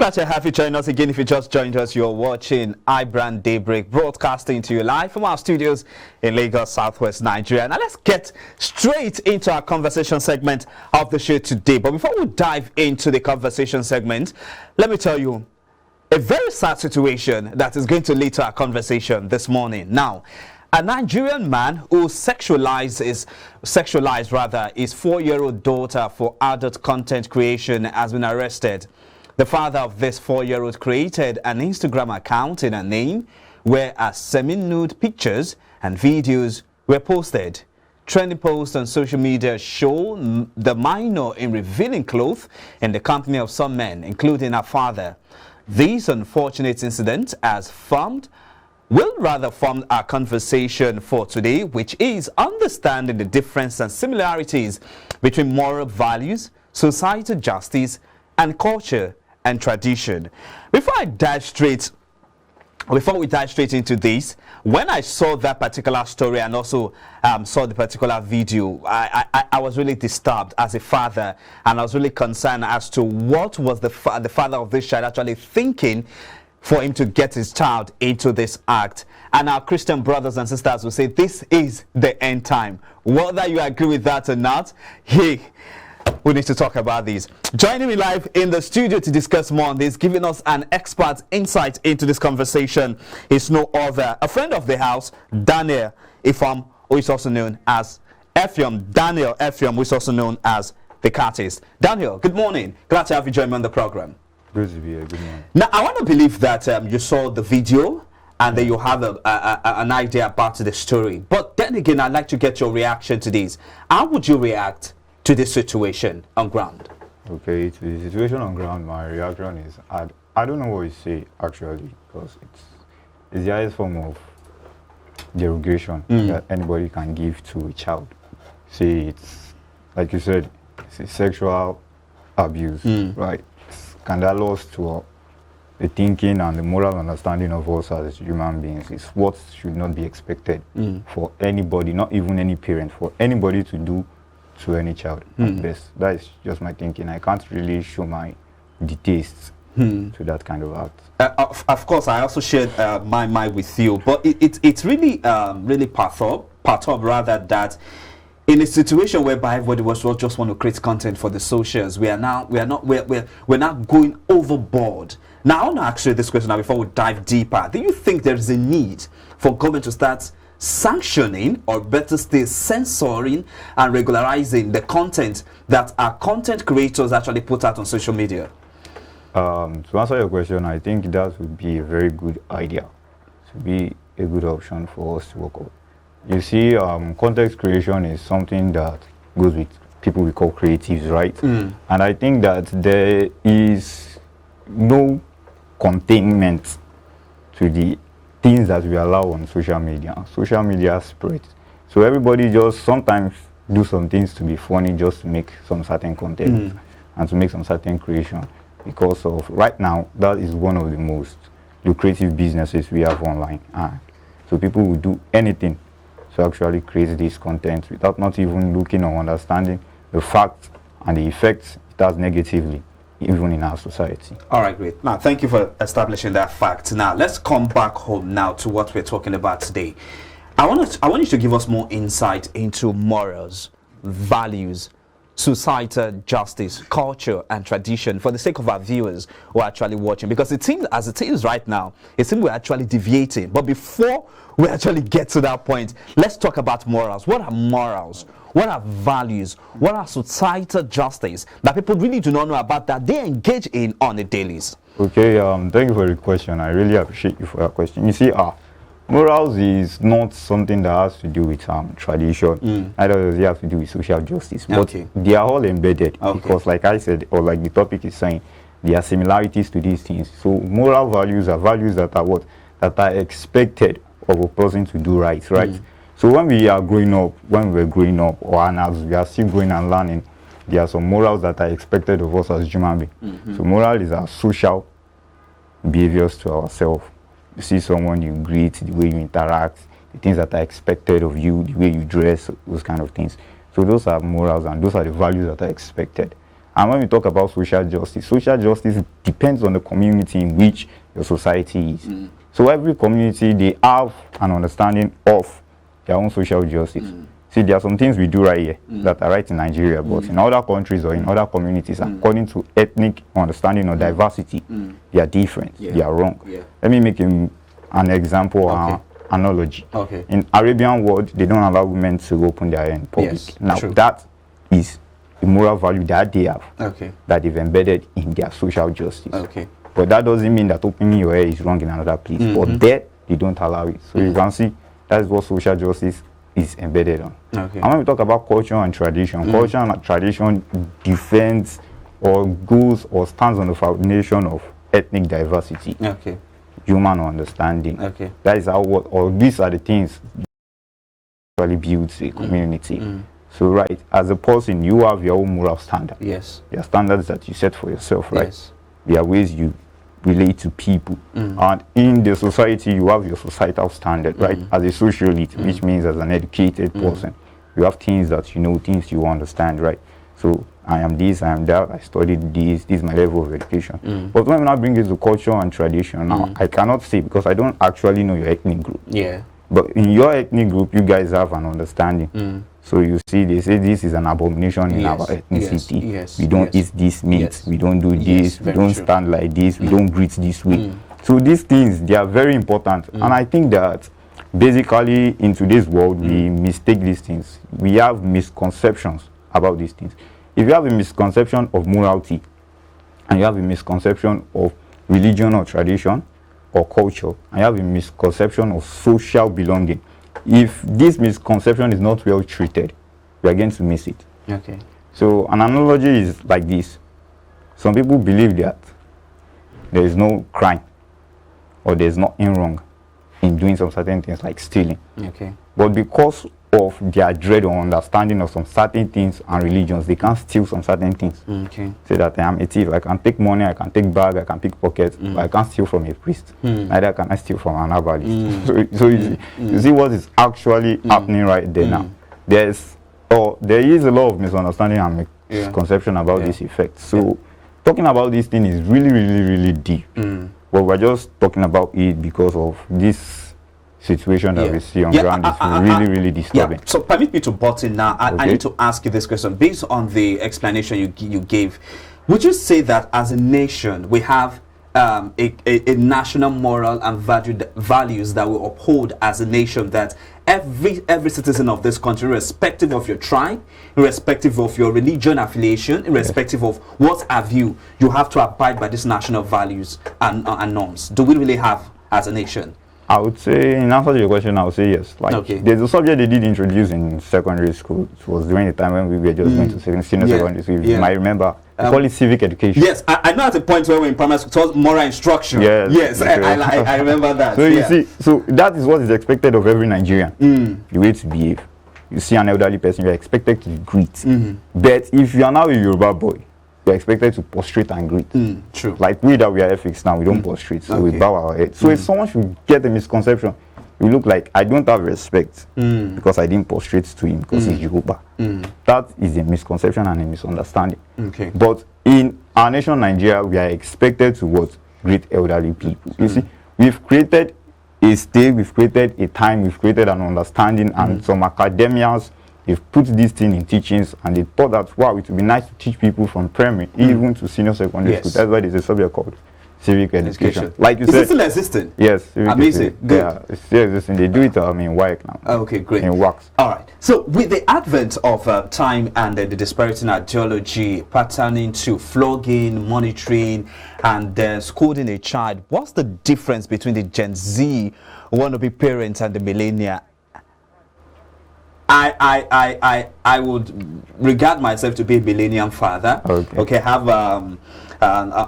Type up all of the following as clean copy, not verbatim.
Glad to have you join us again. If you just joined us, you're watching iBrand Daybreak, broadcasting to you live from our studios in Lagos, Southwest Nigeria. Now let's get straight into our conversation segment of the show today. But before we dive into the conversation segment, let me tell you a very sad situation that is going to lead to our conversation this morning. Now, a Nigerian man who sexualized his 4-year-old daughter for adult content creation has been arrested. The father of this 4-year-old created an Instagram account in her name where semi-nude pictures and videos were posted. Trending posts on social media show the minor in revealing clothes in the company of some men, including her father. This unfortunate incident will rather form our conversation for today, which is understanding the difference and similarities between moral values, societal justice, and culture and tradition. Before we dive straight into this, when I saw that particular story and also saw the particular video, I was really disturbed as a father, and I was really concerned as to what was the father of this child actually thinking for him to get his child into this act. And our Christian brothers and sisters will say this is the end time. Whether you agree with that or not, we need to talk about these. Joining me live in the studio to discuss more on this, giving us an expert insight into this conversation, is no other, a friend of the house, Daniel Ifam, who is also known as Effium. Daniel Effium, who is also known as the Catist. Daniel, good morning. Glad to have you join me on the program. Good to be here. Good morning. Now, I want to believe that you saw the video and that you have an idea about the story. But then again, I'd like to get your reaction to this. How would you react to this situation on ground? Okay, to the situation on ground, my reaction is I don't know what you say actually, because it's the highest form of derogation that anybody can give to a child. See, it's like you said, it's a sexual abuse, right? It's scandalous to the thinking and the moral understanding of us as human beings. It's what should not be expected for anybody, not even any parent, for anybody to do to any child at best. That is just my thinking. I can't really show my distaste to that kind of act. Of course, I also shared my mind with you, but it's really part of rather that in a situation whereby everybody was just want to create content for the socials, we're not going overboard. Now, I want to ask you this question now before we dive deeper. Do you think there is a need for government to start sanctioning, or better still censoring and regularizing the content that our content creators actually put out on social media? To answer your question, I think that would be a very good idea. It would be a good option for us to work on. You see, content creation is something that goes with people we call creatives, right? And I think that there is no containment to the things that we allow on social media. Social media spreads. So everybody just sometimes do some things to be funny just to make some certain content and to make some certain creation. Because of right now, that is one of the most lucrative businesses we have online. So people will do anything to actually create this content without not even looking or understanding the facts and the effects it has negatively even in our society. All right, great. Now, thank you for establishing that fact. Now, let's come back home now to what we're talking about today. I want you to give us more insight into morals, values, societal justice, culture, and tradition for the sake of our viewers who are actually watching. Because it seems, as it is right now, it seems we're actually deviating. But before we actually get to that point, let's talk about morals. What are morals? What are values? What are societal justice that people really do not know about that they engage in on a daily? Okay, thank you for the question. I really appreciate you for that question. You see, morals is not something that has to do with tradition. Neither does it have to do with social justice. But they are all embedded because, like I said, or like the topic is saying, there are similarities to these things. So moral values are values that are what? That are expected of a person to do right? So when we are growing up, or as we are still growing and learning, there are some morals that are expected of us as human beings. So moral is our social behaviors to ourselves. You see someone, you greet, the way you interact, the things that are expected of you, the way you dress, those kind of things. So those are morals, and those are the values that are expected. And when we talk about social justice depends on the community in which your society is. So every community, they have an understanding of their own social justice. See, there are some things we do right here that are right in Nigeria, but in other countries or in other communities, according to ethnic understanding or diversity, they are different. They are wrong. Let me make an example, analogy. In Arabian world, they don't allow women to open their hair in public. Now, that is a moral value that they have, that they've embedded in their social justice. But that doesn't mean that opening your hair is wrong in another place. But there, they don't allow it. So you can see that's what social justice is embedded on. And when we talk about culture and tradition, culture and tradition defends or goes or stands on the foundation of ethnic diversity, human understanding. That is how or these are the things that really builds a community. So right, as a person, you have your own moral standard. There are standards that you set for yourself, right? There are ways you relate to people. And in the society, you have your societal standard, right? As a socialite, which means as an educated person, you have things that you know, things you understand, right? So I am this, I am that, I studied this is my level of education. But when I bring it to culture and tradition, now I cannot say because I don't actually know your ethnic group. But in your ethnic group, you guys have an understanding. So you see, they say this is an abomination in our ethnicity. We don't eat this meat. We don't do this. We don't stand like this. We don't greet this way. So these things, they are very important. And I think that basically in today's world, we mistake these things. We have misconceptions about these things. If you have a misconception of morality, and you have a misconception of religion or tradition or culture, and you have a misconception of social belonging, if this misconception is not well treated, we are going to miss it. So an analogy is like this. Some people believe that there is no crime or there is nothing wrong in doing some certain things like stealing. But because of their dread or understanding of some certain things and religions, they can't steal some certain things. Say that I am a thief, I can take money, I can take bag, I can pick pockets, but I can't steal from a priest. Neither can I steal from an herbalist. So you see what is actually happening right there now. There is a lot of misunderstanding and misconception about this effect. So talking about this thing is really deep. But we're just talking about it because of this situation that we see on ground is really disturbing. So permit me to butt in now. I need to ask you this question based on the explanation you gave. Would you say that as a nation we have a national moral and values that we uphold as a nation, that every citizen of this country, irrespective of your tribe, irrespective of your religion affiliation, irrespective of what have you have to abide by these national values and norms? Do we really have as a nation? I would say, in answer to your question, I would say yes. There's a subject they did introduce in secondary school. It was during the time when we were just going to senior secondary school. You might remember. They call it civic education. Yes, I know at the point where we're in primary school, it was moral instruction. Yes, I remember that. So you see, so that is what is expected of every Nigerian. The way to behave. You see an elderly person, you're expected to greet. But if you are now a Yoruba boy, you're expected to prostrate and greet. True. Like we that we are FX now, we don't prostrate, so we bow our head. So if someone should get a misconception, you look like I don't have respect because I didn't prostrate to him because he's Yoruba. That is a misconception and a misunderstanding. But in our nation, Nigeria, we are expected to what? Greet elderly people. You see, we've created a state, we've created a time, we've created an understanding, and some academians, they've put this thing in teachings, and they thought that, wow, it would be nice to teach people from primary even to senior secondary school. That's why there's a subject called civic education. Like you said, is it still existing? Yes. Amazing. Good. Yeah, it's still existing. They do it in WAEC now. Okay, great. In wax. All right. So with the advent of time and the disparity in ideology patterning to flogging, monitoring, and scolding a child, what's the difference between the Gen Z wannabe parents and the millennial? I would regard myself to be a millennium father. Okay, have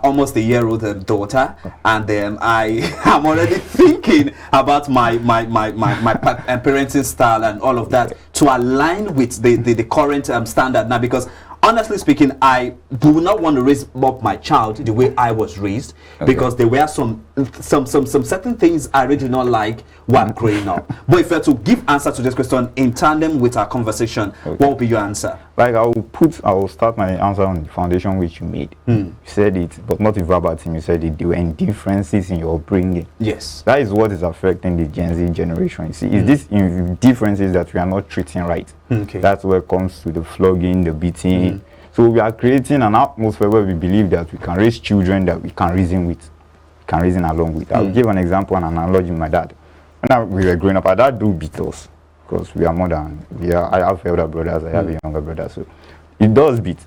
almost a year-old daughter, and I am already thinking about my parenting style and all of that to align with the current standard now, because honestly speaking, I do not want to raise up my child the way I was raised, because there were some certain things I really did not like while growing up. But if you were to give answer to this question in tandem with our conversation, what would be your answer? Like I'll start my answer on the foundation which you made. You said it, but not in verbatim. You said it. There were differences in your upbringing. Yes. That is what is affecting the Gen Z generation. You see, it's these differences that we are not treating right. Okay. That's where it comes to the flogging, the beating. So we are creating an atmosphere where we believe that we can raise children that we can reason with, can reason along with. I'll give an example, an analogy with my dad. When we were growing up, our dad do beat us because we are more than, I have elder brothers, I have a younger brother, so it does beat.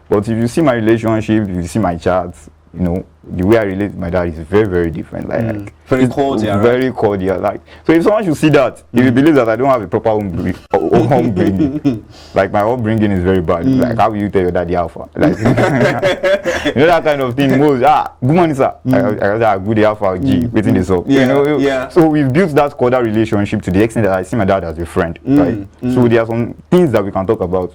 But if you see my relationship, if you see my chats, you know, the way I relate with my dad is very, very different. Like very cordial. Very cordial. Like, so if someone should see that, if you believe that I don't have a proper upbringing, like my upbringing is very bad. Like, how will you tell your daddy alpha? Like, you know that kind of thing. Most, good morning, sir. I say, good day, alpha, G, waiting this up. Yeah, you know, yeah. So we've built that cordial relationship to the extent that I see my dad as a friend, right? So there are some things that we can talk about.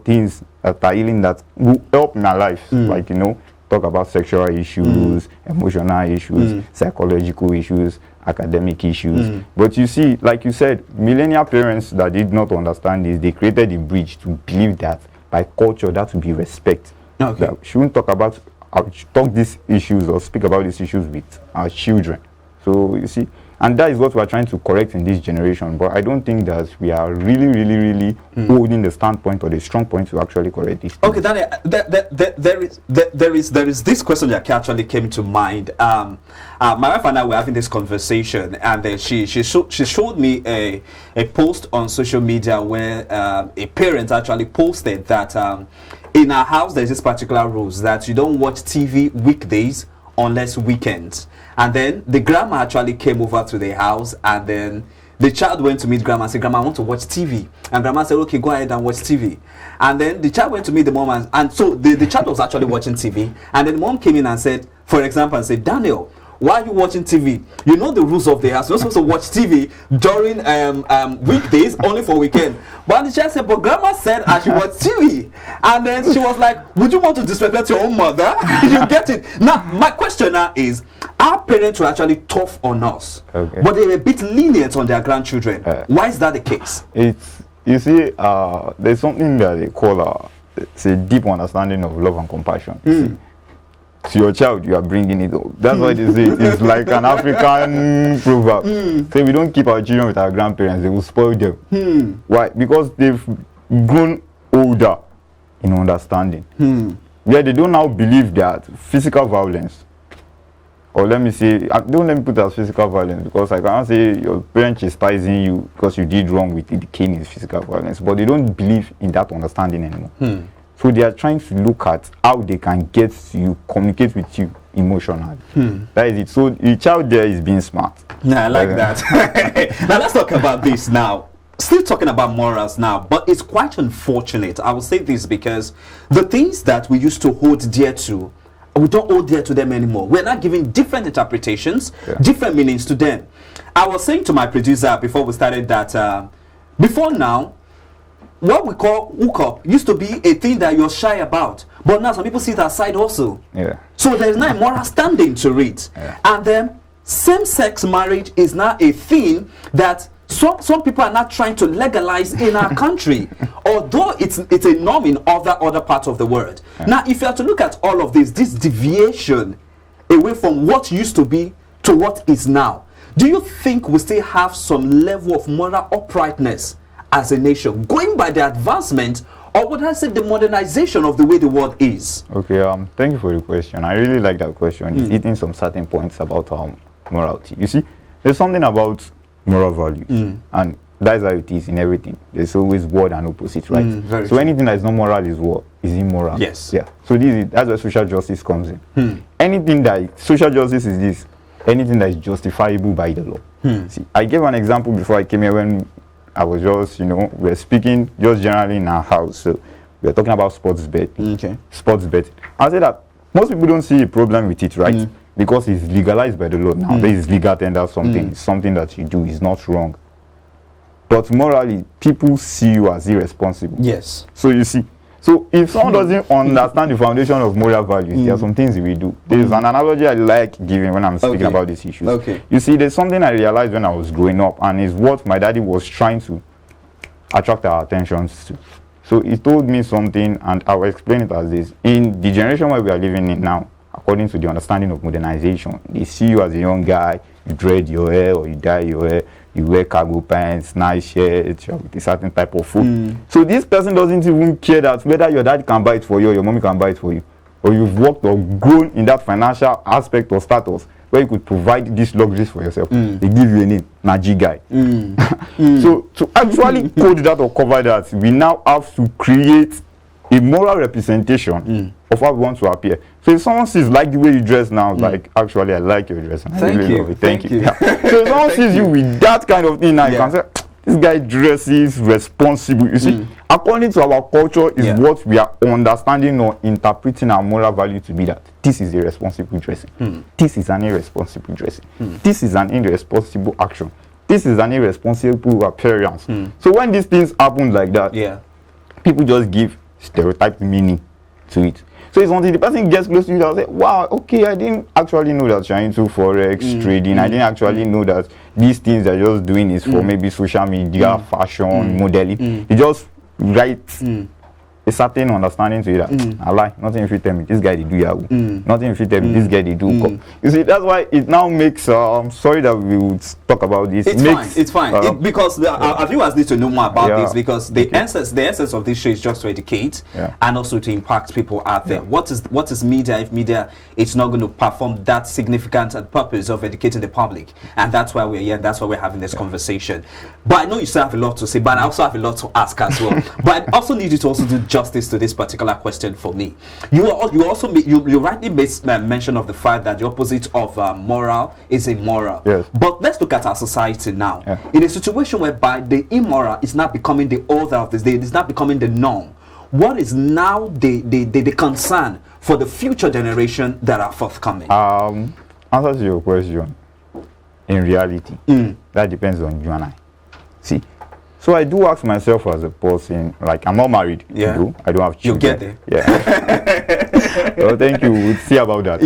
Things that are healing that will help in my life, like, you know, talk about sexual issues, emotional issues, psychological issues, academic issues. But you see, like you said, millennial parents that did not understand this, they created a bridge to believe that by culture that would be respect. Okay. That we shouldn't talk these issues or speak about these issues with our children. So you see, and that is what we are trying to correct in this generation. But I don't think that we are really holding the standpoint or the strong point to actually correct this. Okay, Daniel, there is this question that actually came to mind. My wife and I were having this conversation, and then she showed me a post on social media where a parent actually posted that in our house there's this particular rules that you don't watch TV weekdays unless weekends. And then the grandma actually came over to the house, and then the child went to meet grandma and said, "Grandma, I want to watch TV." And grandma said, "Okay, go ahead and watch TV." And then the child went to meet the mom, and so the child was actually watching TV. And then the mom came in and said, for example, and said, "Daniel, why are you watching TV? You know the rules of the house. You're not supposed to watch TV during weekdays, only for weekend." But the child said, "But grandma said I should watch TV." And then she was like, "Would you want to disrespect your own mother?" You get it? Now, my question now is, our parents were actually tough on us, but they were a bit lenient on their grandchildren. Why is that the case? It's, you see, there's something that they call it's a deep understanding of love and compassion. To your child, you are bringing it up. That's why they say it's like an African proverb. Say we don't keep our children with our grandparents, they will spoil them. Why? Because they've grown older in understanding. Yeah, they don't now believe that physical violence, or let me say, don't let me put it as physical violence, because I cannot say your parent chastising you because you did wrong with it, the cane is physical violence, but they don't believe in that understanding anymore. So they are trying to look at how they can get to you, communicate with you emotionally. That is it. So the child there is being smart. Yeah, I like that. Now let's talk about this now. Still talking about morals now, but it's quite unfortunate. I will say this because the things that we used to hold dear to, we don't hold dear to them anymore. We're not giving different interpretations, different meanings to them. I was saying to my producer before we started that before now, what we call hookup used to be a thing that you're shy about, but now some people see it aside also. So there's now a moral standing to it. And then same-sex marriage is now a thing that some people are not trying to legalize in our country, although it's a norm in other parts of the world. Now, if you have to look at all of this deviation away from what used to be to what is now, do you think we still have some level of moral uprightness as a nation, going by the advancement, or would I say the modernization of the way the world is? Okay, thank you for the question. I really like that question. It's hitting some certain points about morality. You see, there's something about moral values, and that's how it is in everything. There's always word and opposite, right? So anything that is not moral is what is immoral. Yes. Yeah. So that's where social justice comes in. Anything that social justice is this, anything that is justifiable by the law. See, I gave an example before I came here when I was just, we're speaking just generally in our house. So we're talking about sports betting. Sports betting. I say that most people don't see a problem with it, right? Because it's legalized by the law now. There is legal tender something. It's something that you do is not wrong. But morally, people see you as irresponsible. Yes. So you see, so if someone doesn't understand the foundation of moral values, there are some things we do. There's an analogy I like giving when I'm speaking about these issues. You see, there's something I realized when I was growing up, and is what my daddy was trying to attract our attentions to. So he told me something, and I will explain it as this. In the generation where we are living in now, according to the understanding of modernization, they see you as a young guy, you dread your hair or you dye your hair, you wear cargo pants, nice shirts, you have a certain type of food. So this person doesn't even care that whether your dad can buy it for you or your mommy can buy it for you, or you've worked or grown in that financial aspect or status where you could provide these luxuries for yourself. They give you a name, Naji guy. So to actually code that or cover that, we now have to create a moral representation of how we want to appear. So if someone sees like the way you dress now, like actually I like your dress, and I really love it. Thank you. Yeah. So if someone sees you with that kind of thing now, you can say, this guy dresses responsible. You see, according to our culture is what we are understanding or interpreting our moral value to be, that this is irresponsible dressing. This is an irresponsible dressing. This is an irresponsible action. This is an irresponsible appearance. So when these things happen like that, people just give stereotyped meaning to it. So it's until the person gets close to you that say, wow, okay, I didn't actually know that you're into forex trading. I didn't actually know that these things they're just doing is for maybe social media, fashion, modeling. They just write a certain understanding to you that I lie, nothing if you tell me this guy they do Yahoo, nothing if you tell me this guy they do come. You see, that's why it now makes sorry that we would talk about this. It's fine because our viewers need to know more about this, because the essence of this show is just to educate and also to impact people out there. What is media if media is not going to perform that significant purpose of educating the public? And that's why we're here, that's why we're having this conversation. But I know you still have a lot to say, but I also have a lot to ask as well. But I also need you to also do justice to this particular question for me. You rightly made mention of the fact that the opposite of moral is immoral. But let's look at our society now. In a situation whereby the immoral is not becoming the order of this day, it is not becoming the norm. What is now the concern for the future generation that are forthcoming? Answer to your question, in reality, that depends on you and I. See, so I do ask myself as a person, like I'm not married, I don't have children. You'll get there. Well, thank you. We'll see about that.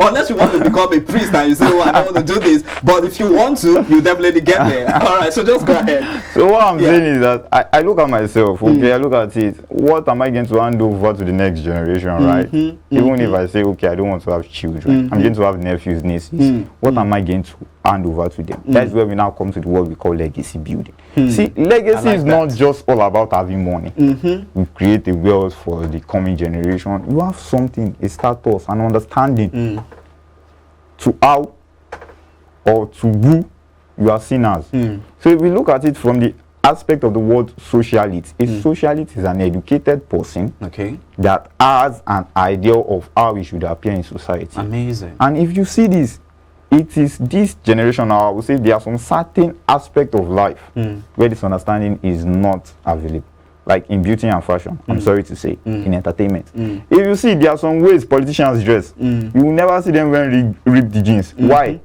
Unless you want to become a priest and you say, oh, I don't want to do this, but if you want to, you definitely get there. All right, so just go ahead. So what I'm saying is that I look at myself, I look at it, what am I going to hand over to the next generation, right? Even if I say, okay, I don't want to have children, I'm going to have nephews, nieces, what am I going to hand over to them? That's where we now come to what we call legacy building. See, legacy is not just all about having money. We create a wealth for the coming generation. You have something, a status, an understanding to how or to who you are seen as. So if we look at it from the aspect of the word socialite, a socialite is an educated person that has an idea of how he should appear in society. Amazing. And if you see this, it is this generation now, I would say there are some certain aspect of life where this understanding is not available. Like in beauty and fashion, I'm sorry to say, in entertainment. If you see, there are some ways politicians dress. You will never see them wearing ripped jeans. Why?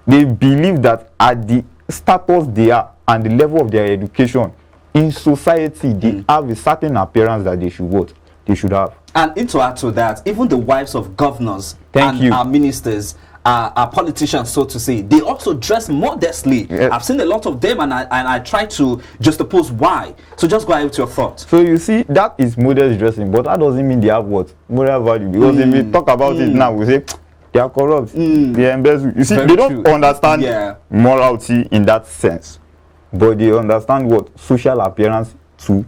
They believe that at the status they are and the level of their education in society, they have a certain appearance that they should have. And to add to that, even the wives of governors and our ministers, our politicians, so to say, they also dress modestly. I've seen a lot of them, and I try to just oppose why. So just go ahead with your thoughts. So you see, that is modest dressing, but that doesn't mean they have what? Moral value. Because if we talk about it now, we say they are corrupt, they embezzle. You see, they don't understand morality in that sense, but they understand what? Social appearance to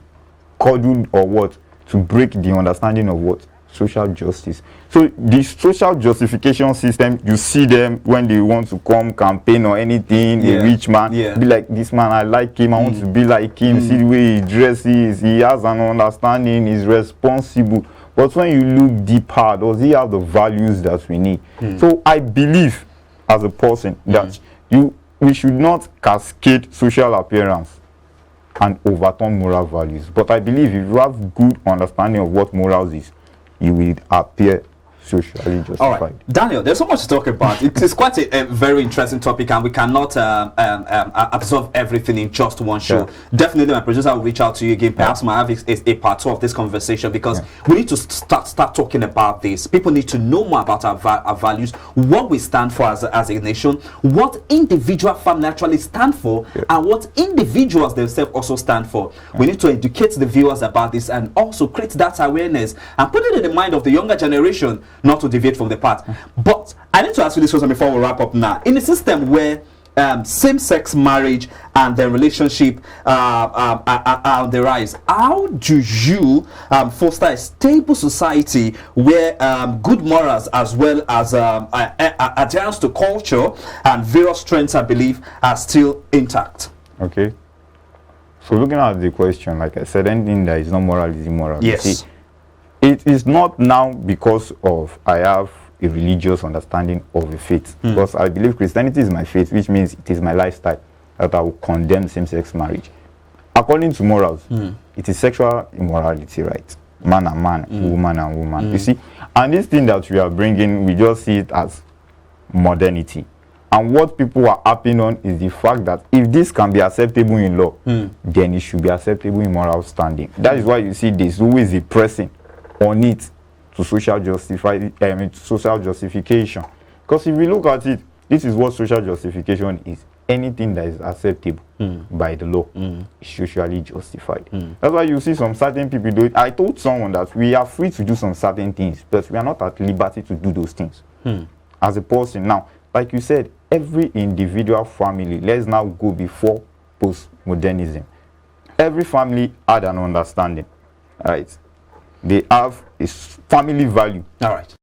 cordon or what? To break the understanding of what? Social justice. So the social justification system, you see them when they want to come campaign or anything, a rich man, be like, this man, I like him, I want to be like him, see the way he dresses, he has an understanding, he's responsible. But when you look deeper, does he have the values that we need? So I believe as a person that we should not cascade social appearance and overturn moral values. But I believe if you have good understanding of what morals is, you will appear socially justified. All right, Daniel, there's so much to talk about. It is quite a very interesting topic, and we cannot absorb everything in just one show. Yeah. Definitely, my producer will reach out to you again. Perhaps might have a part 2 of this conversation, because we need to start talking about this. People need to know more about our values, what we stand for as a nation, what individual family actually stand for, and what individuals themselves also stand for. We need to educate the viewers about this, and also create that awareness and put it in the mind of the younger generation, not to deviate from the path. But I need to ask you this question before we wrap up now. In a system where same-sex marriage and their relationship are on the rise, how do you foster a stable society where good morals, as well as adherence to culture and various strengths and belief, are still intact? Okay. So looking at the question, like I said, anything that is not moral is immoral. Yes. You see, it is not now because of I have a religious understanding of a faith. Because I believe Christianity is my faith, which means it is my lifestyle, that I will condemn same-sex marriage. According to morals, it is sexual immorality, right? Man and man, woman and woman. You see, and this thing that we are bringing, we just see it as modernity. And what people are harping on is the fact that if this can be acceptable in law, then it should be acceptable in moral standing. That is why you see there's always a pressing on it to social justification. Because if we look at it, this is what social justification is. Anything that is acceptable by the law is socially justified. That's why you see some certain people do it. I told someone that we are free to do some certain things, but we are not at liberty to do those things as a person. Now, like you said, every individual family, let's now go before postmodernism. Every family had an understanding, right? They have a family value. All right.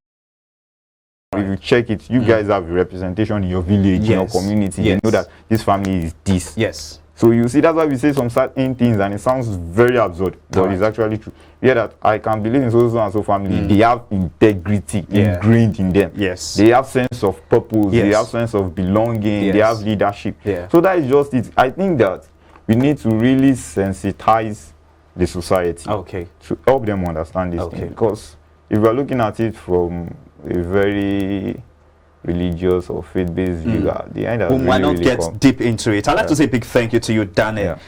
If you check it, you guys have a representation in your village, in your community. You know that this family is this. Yes. So you see, that's why we say some certain things, and it sounds very absurd, but it's actually true. Yeah, that I can believe in so and so family. They have integrity ingrained in them. Yes. They have sense of purpose. They have sense of belonging. They have leadership. So that is just it. I think that we need to really sensitize the society to help them understand this thing. Because if we are looking at it from a very religious or faith-based view, the end we might not get deep into it. I'd like to say a big thank you to you, Daniel,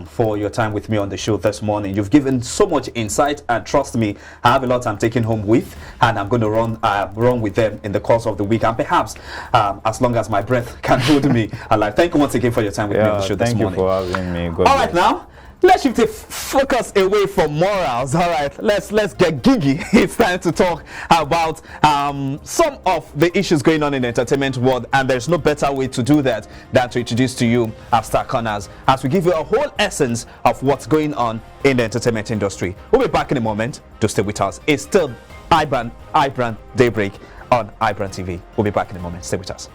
for your time with me on the show this morning. You've given so much insight, and trust me, I have a lot I'm taking home with, and I'm going to run with them in the course of the week, and perhaps as long as my breath can hold me alive. Thank you once again for your time with me on the show this morning. Thank you for having me. God All right, now let's shift the focus away from morals. All right, let's get giggy. It's time to talk about some of the issues going on in the entertainment world, and there's no better way to do that than to introduce to you our Star Corners, as we give you a whole essence of what's going on in the entertainment industry. We'll be back in a moment. Do stay with us. It's still iBrand Daybreak on iBrand TV. We'll be back in a moment. Stay with us.